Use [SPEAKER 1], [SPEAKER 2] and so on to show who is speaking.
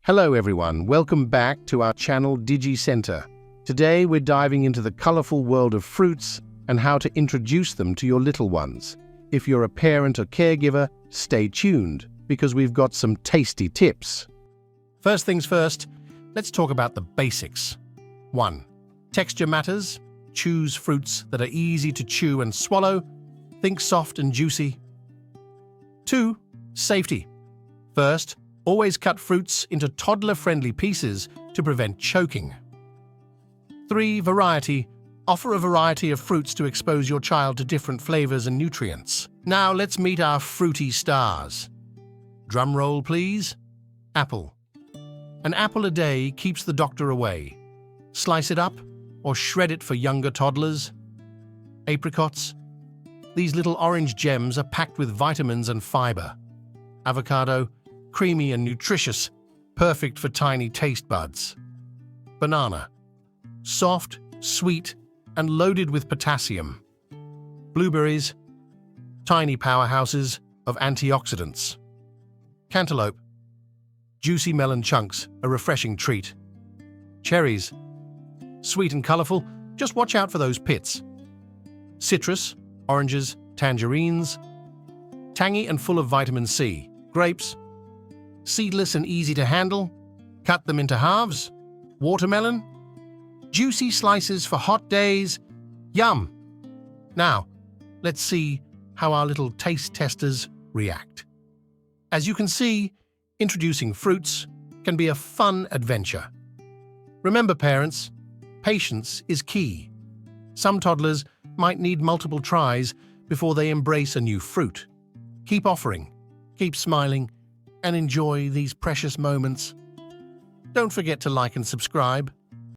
[SPEAKER 1] Hello everyone, welcome back to our channel Digi Center. Today we're diving into the colorful world of fruits and how to introduce them to your little ones. If you're a parent or caregiver, stay tuned because we've got some tasty tips. First things first, let's talk about the basics. 1. Texture matters. Choose fruits that are easy to chew and swallow. Think soft and juicy. 2. Safety. First, always cut fruits into toddler-friendly pieces to prevent choking. 3. Variety. Offer a variety of fruits to expose your child to different flavors and nutrients. Now let's meet our fruity stars. Drum roll, please. Apple. An apple a day keeps the doctor away. Slice it up or shred it for younger toddlers. Apricots. These little orange gems are packed with vitamins and fiber. Avocado. Creamy and nutritious, perfect for tiny taste buds. Banana. Soft, sweet, and loaded with potassium. Blueberries. Tiny powerhouses of antioxidants. Cantaloupe. Juicy melon chunks, a refreshing treat. Cherries. Sweet and colorful, just watch out for those pits. Citrus, oranges, tangerines. Tangy and full of vitamin C. Grapes. Seedless and easy to handle. Cut them into halves. Watermelon. Juicy slices for hot days. Yum! Now, let's see how our little taste testers react. As you can see, introducing fruits can be a fun adventure. Remember, parents, patience is key. Some toddlers might need multiple tries before they embrace a new fruit. Keep offering, keep smiling, and enjoy these precious moments. Don't forget to like and subscribe.